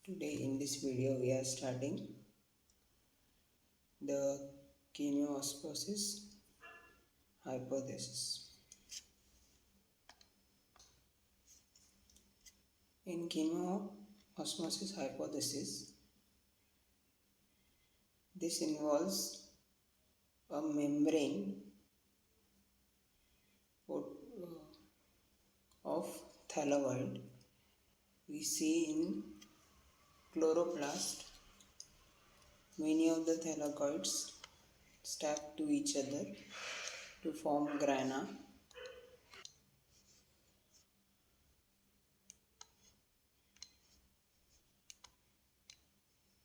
Today in this video we are starting the chemiosmosis hypothesis. In chemiosmosis hypothesis, this involves a membrane of thylakoid we see in chloroplast. Many of the thylakoids stack to each other to form grana.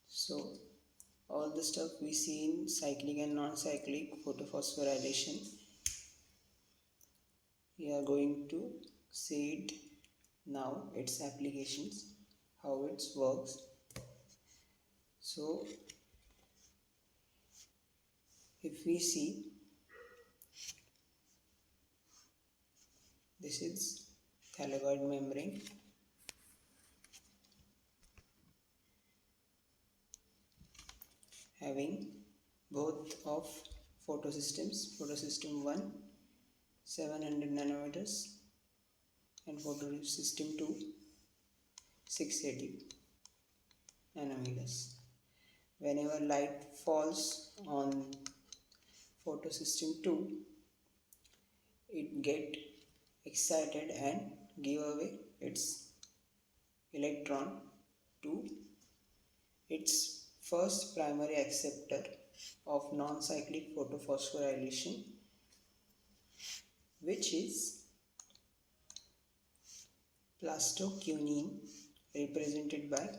So all the stuff we see in cyclic and non-cyclic photophosphorylation, we are going to see it now, its applications, how it works. So if we see, this is thylakoid membrane, having both of photosystems, photosystem 1 700 nanometers and photosystem 2 680 nanometers. Whenever light falls on photosystem 2, it get excited and give away its electron to its first primary acceptor of non-cyclic photophosphorylation, which is plastoquinone, represented by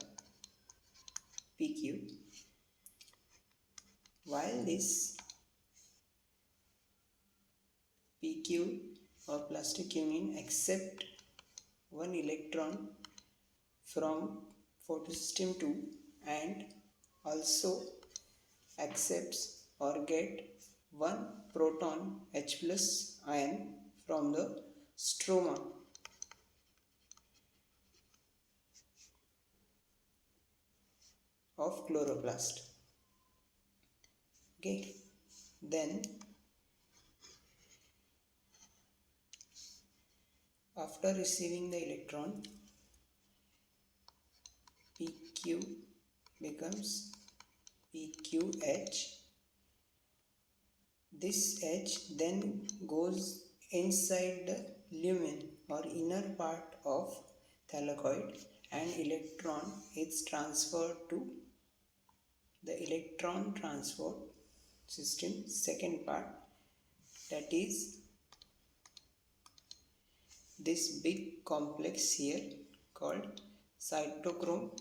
PQ. While this PQ or plastoquinone accept one electron from photosystem 2 and also accepts or get one proton H plus ion from the stroma of chloroplast. Okay, then after receiving the electron, PQ becomes PQH. This H then goes inside the lumen or inner part of thylakoid, and electron is transferred to the electron transport system second part, that is this big complex here called cytochrome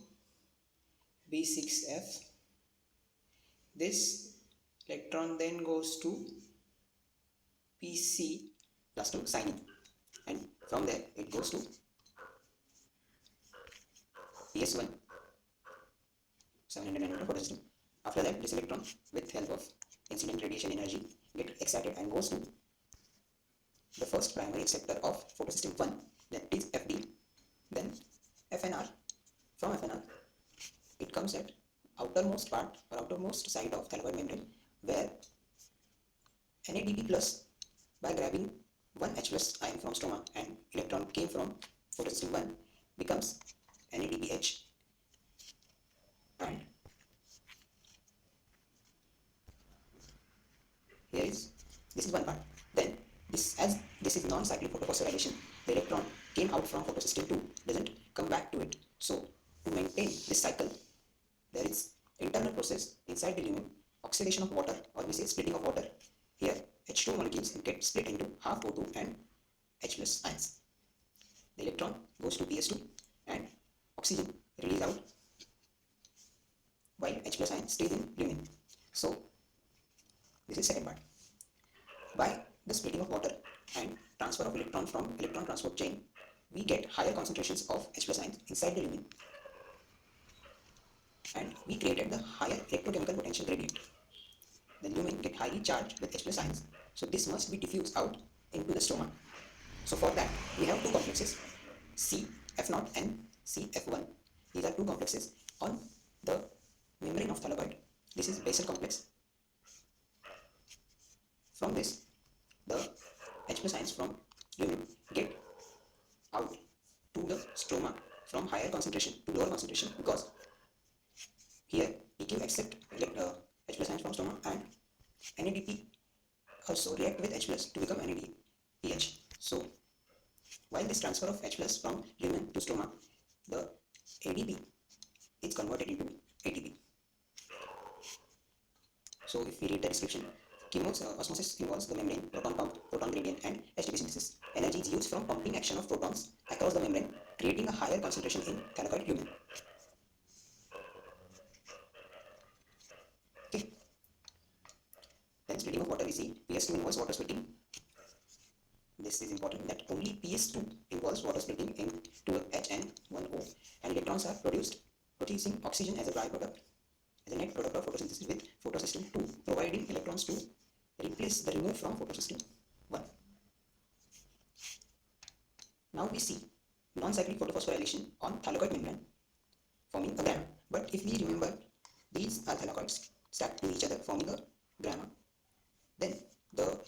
B6F. This electron then goes to PC plastocyanine, and from there it goes to PS1 700 nanometer photosystem. After that, this electron with help of incident radiation energy get excited and goes to the first primary acceptor of photosystem 1, that is FD, then FNR. From FNR it comes at outermost part or outermost side of thylakoid membrane, where NADP plus, by grabbing one H plus ion from stroma and electron came from photosystem 1, becomes NADPH, and this is one part. Then as this is non-cyclic photophosphorylation, the electron came out from photosystem 2, doesn't come back to it. So to maintain this cycle, there is internal process inside the lumen, oxidation of water, or we say splitting of water. Here H2 molecules get split into half O2 and H plus ions. The electron goes to PS2 and oxygen released out, while H plus ion stays in lumen. So this is second part. By the splitting of water and transfer of electron from electron transport chain, we get higher concentrations of H plus ions inside the lumen, and we created the higher electrochemical potential gradient. The lumen get highly charged with H plus ions, so this must be diffused out into the stroma. So for that we have two complexes, CF0 and CF1. These are two complexes on the membrane of thylakoid. This is basal complex. From this, the H plus ions from lumen get out to the stroma from higher concentration to lower concentration, because here EQ accept H plus ions from stroma, and NADP also react with H plus to become NADPH. So while this transfer of H plus from lumen to stroma, the ADP is converted into ATP. So if we read the description, osmosis involves the membrane, proton pump, proton gradient, and HTP synthesis. Energy is used from pumping action of protons across the membrane, creating a higher concentration in thylakoid lumen. Okay. Then splitting of water, we see PS2 involves water splitting. This is important, that only PS2 involves water splitting into H and 1O, and electrons are producing oxygen as a byproduct, as a net product of photosynthesis with photosystem 2, providing electrons to replace the removed from photosystem 1. Now we see non-cyclic photophosphorylation on thylakoid membrane forming a gamma. But if we remember, these are thylakoids stacked to each other forming a gamma. Then the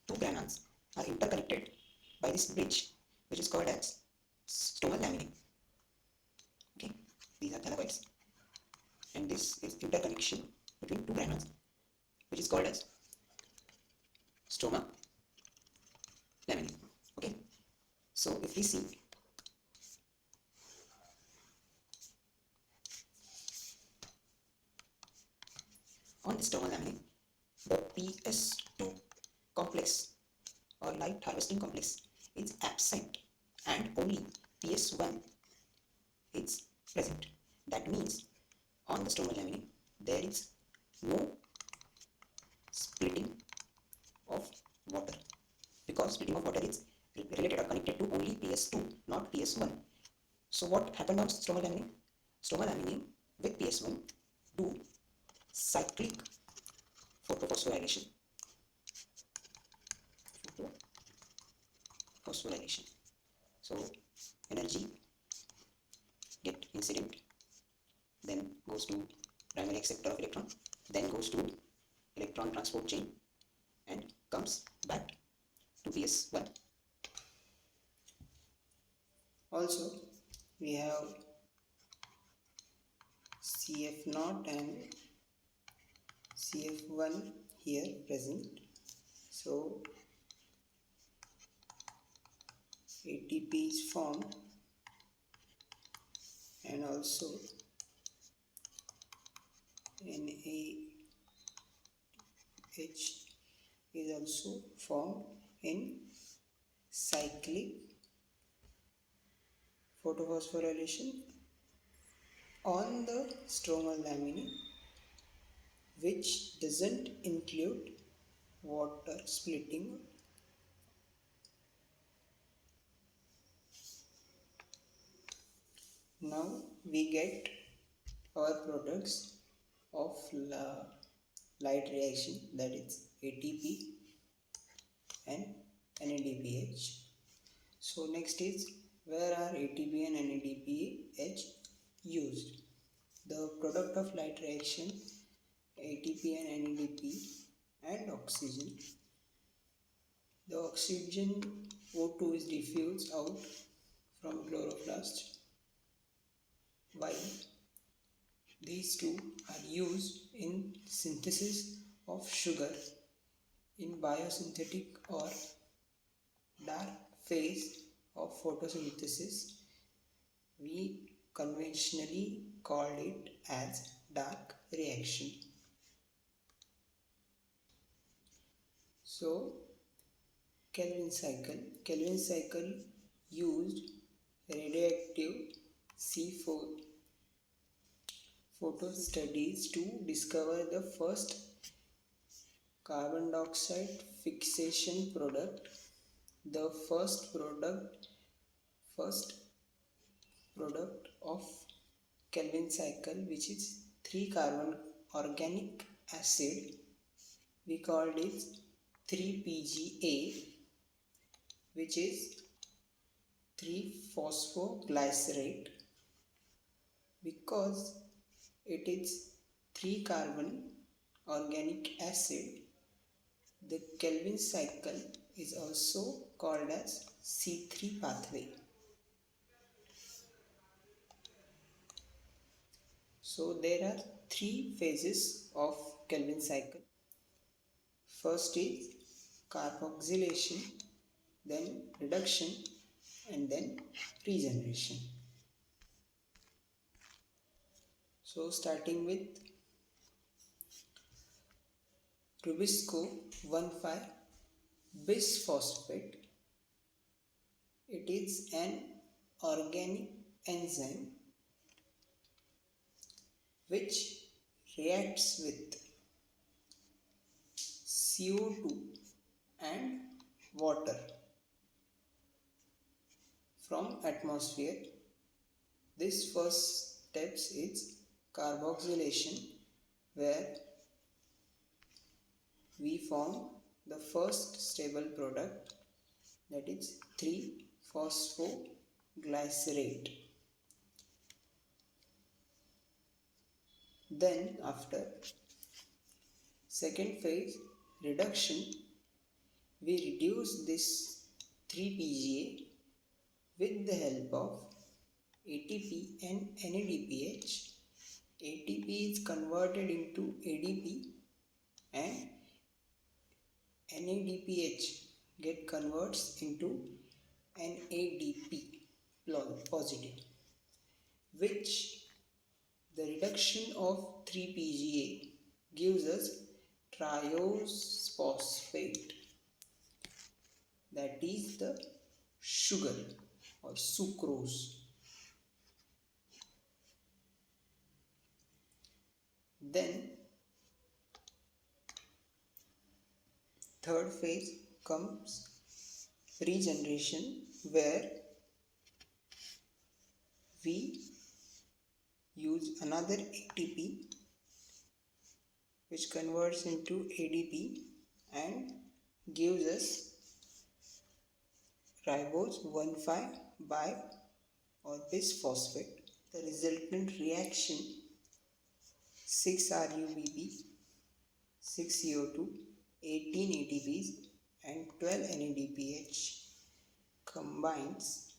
two granules are interconnected by this bridge, which is called as stomal laminae. Okay, these are thylakoids, and this is interconnection between two granules, which is called as stoma laminae. Okay, so if we see on the stoma laminae, the PS2 complex or light harvesting complex is absent, and only PS1 is present. That means on the stomal laminae there is no splitting of water, because splitting of water is related or connected to only PS2, not PS1. So what happened on stomal laminae? Stomal laminae with PS1 do cyclic photophosphorylation. So energy get incident, then goes to primary acceptor of electron, then goes to electron transport chain, and comes back to PS1. Also, we have CF0 and CF1 here present. So ATP is formed, and also NAH is also formed in cyclic photophosphorylation on the stromal laminae, which doesn't include water splitting. Now we get our products of light reaction, that is ATP and NADPH. So next is, where are ATP and NADPH used? The product of light reaction, ATP and NADP and oxygen. The oxygen O2 is diffused out from chloroplast, while these two are used in synthesis of sugar in biosynthetic or dark phase of photosynthesis. We conventionally called it as dark reaction. So Kelvin cycle used radioactive C4 photo studies to discover the first carbon dioxide fixation product. The first product of Kelvin cycle, which is 3-carbon organic acid, we called it 3-PGA, which is 3-phosphoglycerate, because it is 3 carbon organic acid. The Calvin cycle is also called as C3 pathway. So there are 3 phases of Calvin cycle. First is carboxylation, then reduction, and then regeneration. So starting with Rubisco 1,5 bisphosphate. It is an organic enzyme which reacts with CO2 and water from atmosphere. This first step is carboxylation, where we form the first stable product, that is 3-phosphoglycerate. Then after second phase, reduction, we reduce this 3-PGA with the help of ATP and NADPH. ATP is converted into ADP and NADPH converts into NADP positive, which the reduction of 3-PGA gives us triose phosphate, that is the sugar or sucrose. Then third phase comes regeneration, where we use another ATP which converts into ADP and gives us ribose 1,5 bi or bisphosphate. The resultant reaction 6-RUBP, 6 CO2, 18 ATPs and 12 NADPH combines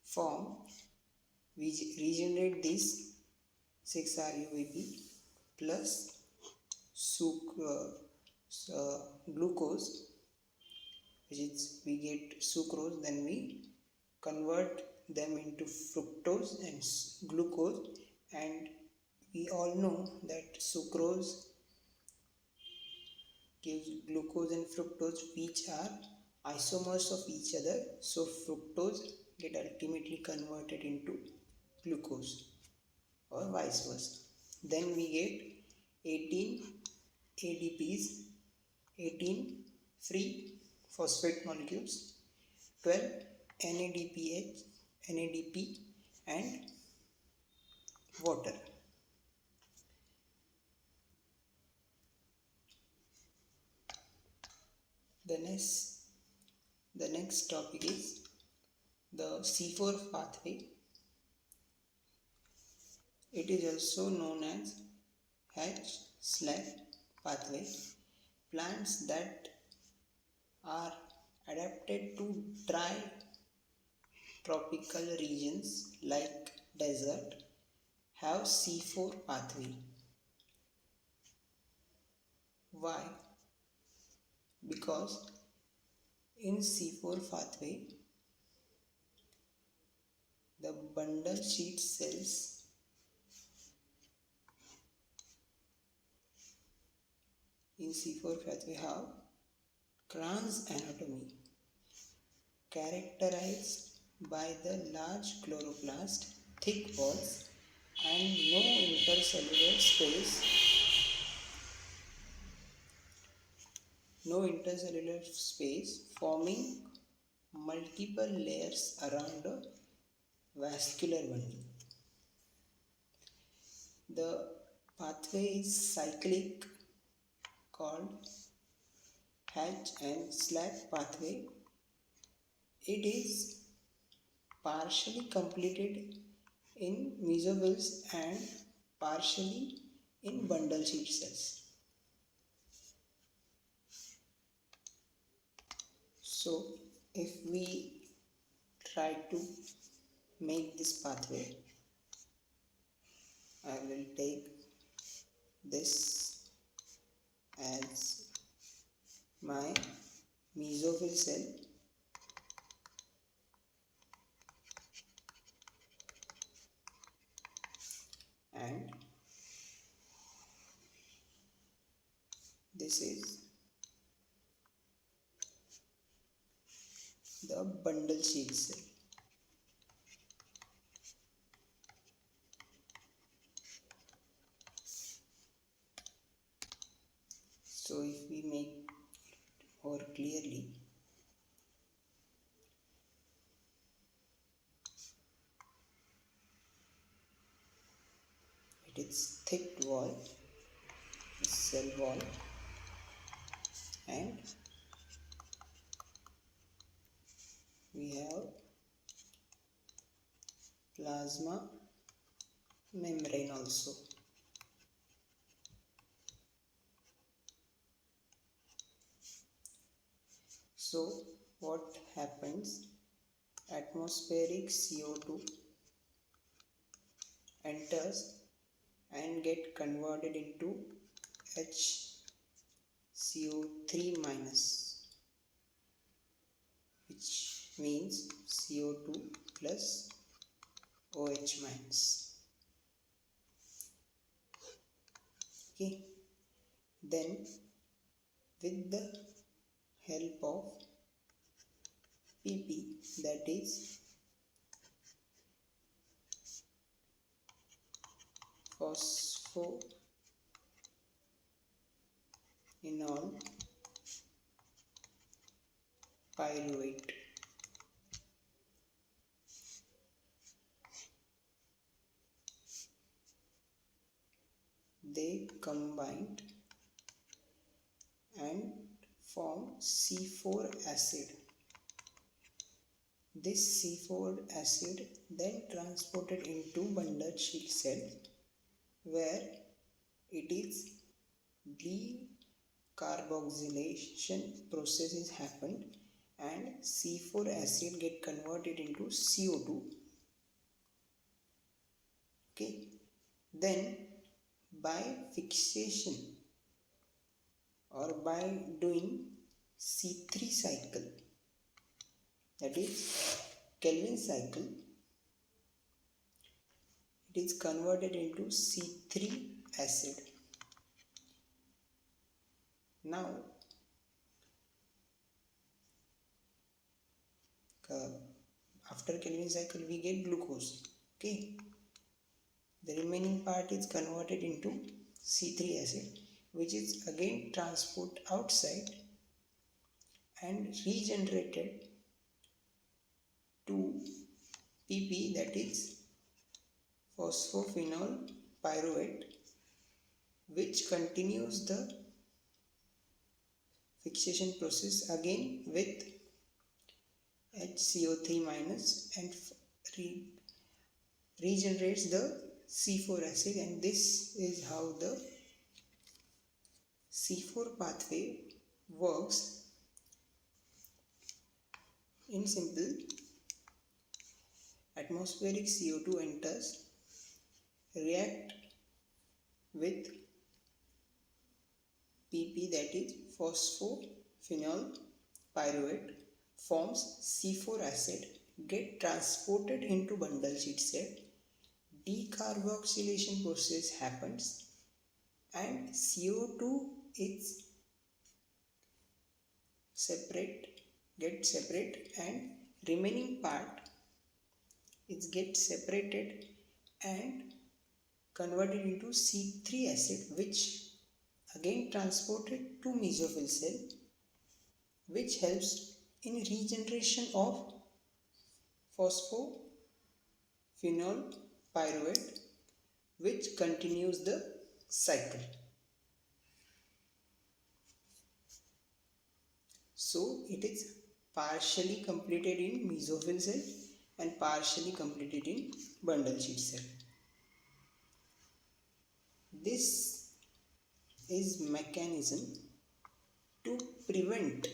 form. We regenerate this 6-RUBP plus glucose, which is we get sucrose, then we convert them into fructose and glucose, and we all know that sucrose gives glucose and fructose, which are isomers of each other, so fructose get ultimately converted into glucose or vice versa. Then we get 18 ADPs, 18 free phosphate molecules, 12 NADPH, NADP and water. The next topic is the C4 pathway. It is also known as H/SLAC pathway. Plants that are adapted to dry tropical regions like desert have C4 pathway. Why? Because in C4 pathway, the bundle sheet cells in C4 pathway have Kranz anatomy, characterized by the large chloroplast, thick walls and no intercellular space, forming multiple layers around a vascular bundle. The pathway is cyclic, called H and SLAC pathway. It is partially completed in mesophyll and partially in bundle sheet cells. So if we try to make this pathway, I will take this as my mesophyll cell and this is the bundle sheet cell. So if we make more clearly, it is thick wall, cell wall, and we have plasma membrane also. So what happens? Atmospheric CO2 enters and get converted into HCO3 minus, which means CO2 plus OH minus. Okay, then with the help of PP, that is phosphoenol pyruvate, they combined and form C4 acid. This C4 acid then transported into bundle sheet cell where it is decarboxylation process is happened and C4 acid get converted into CO2. Okay, then by fixation or by doing C3 cycle, that is Kelvin cycle, it is converted into C3 acid. Now after Kelvin cycle we get glucose. Okay, the remaining part is converted into C3 acid, which is again transported outside and regenerated to PP, that is phosphophenol pyruvate, which continues the fixation process again with HCO3 minus and regenerates the C4 acid, and this is how the C4 pathway works. In simple, atmospheric CO2 enters, react with PP, that is phosphophenol pyruvate, forms C4 acid, get transported into bundle sheet cell, decarboxylation process happens and CO2 is get separate and remaining part is get separated and converted into C3 acid, which again transported to mesophyll cell, which helps in regeneration of phosphophenol pyruvate, which continues the cycle. So it is partially completed in mesophyll cell and partially completed in bundle sheet cell. This is mechanism to prevent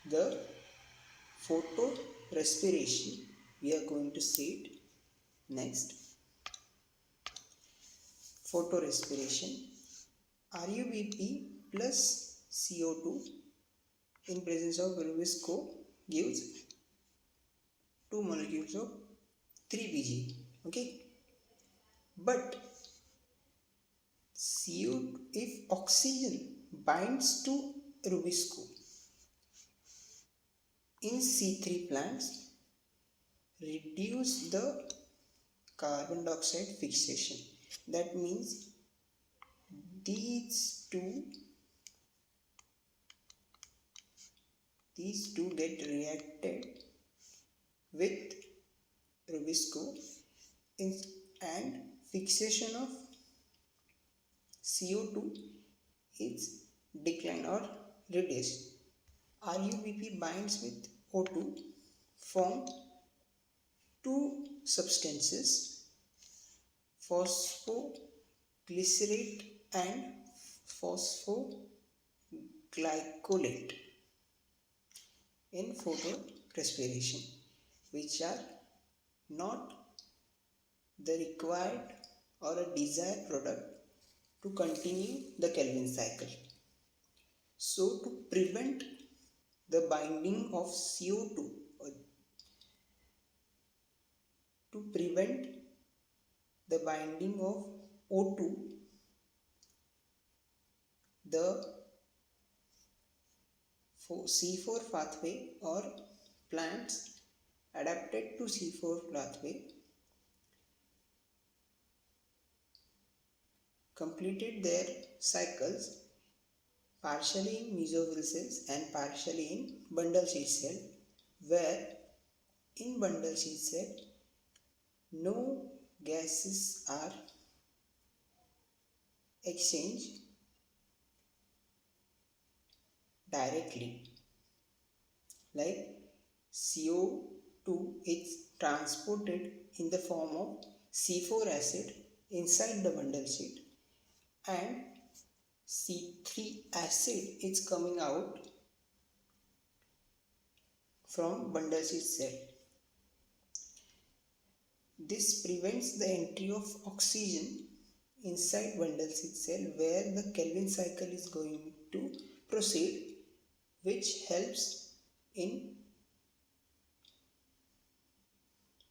the photorespiration. We are going to see it next. Photorespiration. RUBP plus CO2 in presence of rubisco gives 2 molecules of 3Pg. Okay, but CO2, if oxygen binds to rubisco in C3 plants, reduce the carbon dioxide fixation. That means these two get reacted with rubisco and fixation of CO2 is declined or reduced. RUBP binds with O2, form two substances, phosphoglycerate and phosphoglycolate in photorespiration, which are not the required or a desired product to continue the Kelvin cycle. So to prevent the binding of CO2 or to prevent the binding of O2, the C4 pathway or plants adapted to C4 pathway completed their cycles partially in mesophyll cells and partially in bundle sheath cell, where in bundle sheath cell no gases are exchanged directly, like CO2 is transported in the form of C4 acid inside the bundle sheet and C3 acid is coming out from bundle sheath cell. This prevents the entry of oxygen inside bundle sheath cell, where the Kelvin cycle is going to proceed, which helps in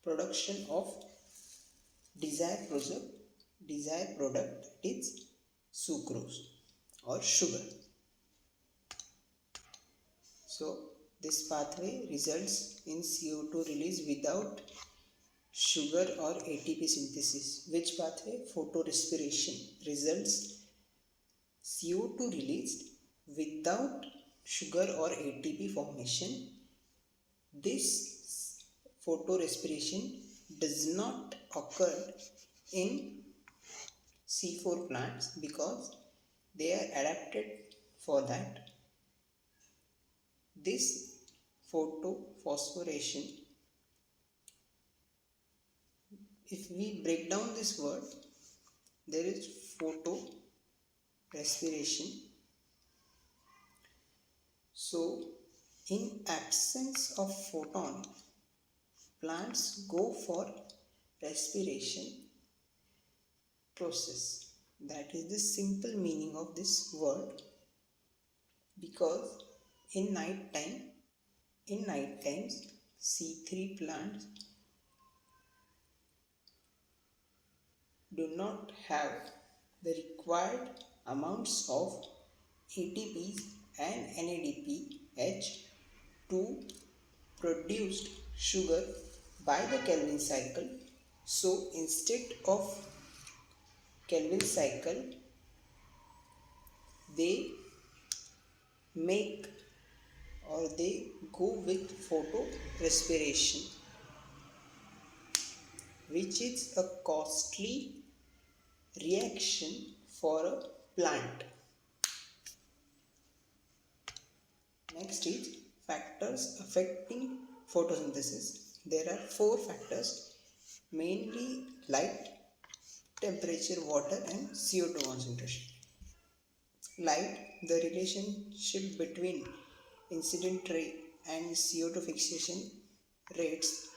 production of desired product, that is sucrose or sugar. So this pathway results in CO2 release without sugar or ATP synthesis. Which pathway? Photorespiration results CO2 released without sugar or ATP formation. This photorespiration does not occur in C4 plants because they are adapted for that. This photophosphorylation, if we break down this word, there is photorespiration. So in absence of photon, plants go for respiration process. That is the simple meaning of this word, because in night times C3 plants do not have the required amounts of ATPs and NADPH to produce sugar by the Kelvin cycle. So instead of Kelvin cycle, they make or they go with photorespiration, which is a costly reaction for a plant. Next is factors affecting photosynthesis. There are 4 factors, mainly light, temperature, water and CO2 concentration. Light, the relationship between incident rate and CO2 fixation rates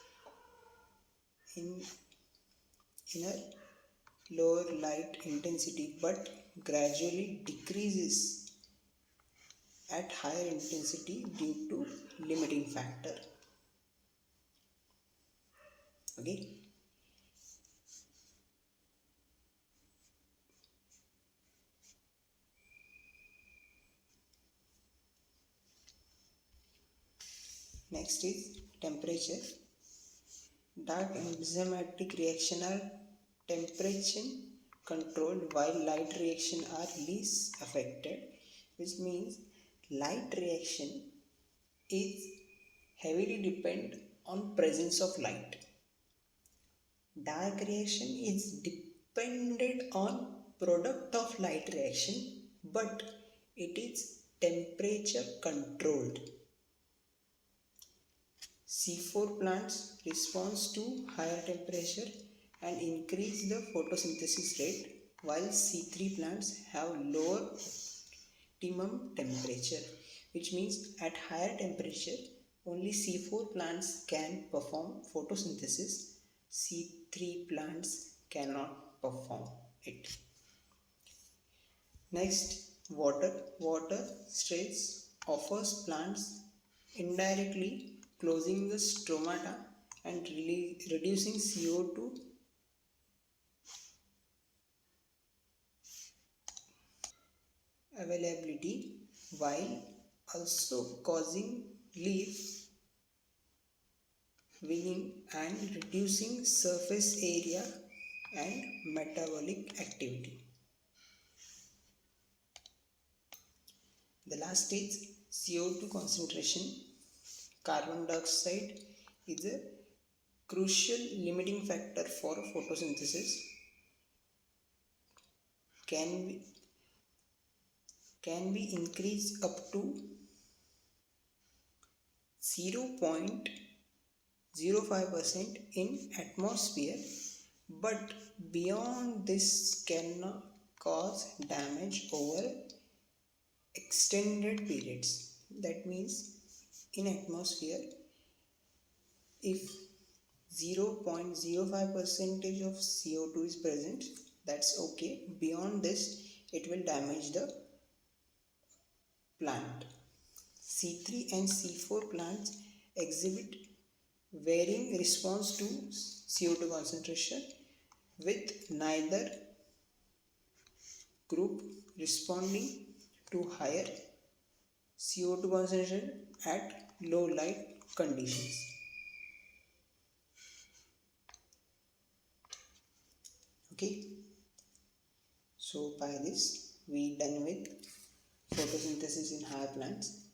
in a lower light intensity but gradually decreases at higher intensity due to limiting factor. Okay. Next is temperature. Dark enzymatic reaction are temperature controlled while light reaction are least affected, which means light reaction is heavily depend on presence of light. Dark reaction is dependent on product of light reaction, but it is temperature controlled. C4 plants respond to higher temperature and increase the photosynthesis rate, while C3 plants have lower optimum temperature, which means at higher temperature only C4 plants can perform photosynthesis, C3 plants cannot perform it. Next, water. Water stress offers plants indirectly closing the stomata and reducing CO2 availability while also causing leaf winning and reducing surface area and metabolic activity. The last is CO2 concentration. Carbon dioxide is a crucial limiting factor for photosynthesis. Can be, can be increased up to 0.05% in atmosphere, but beyond this can cause damage over extended periods. That means in atmosphere, if 0.05% of CO2 is present, that's okay. Beyond this, it will damage the plant. C3 and C4 plants exhibit varying response to CO2 concentration, with neither group responding to higher CO2 concentration at low light conditions. Okay, so by this we done with photosynthesis in higher plants.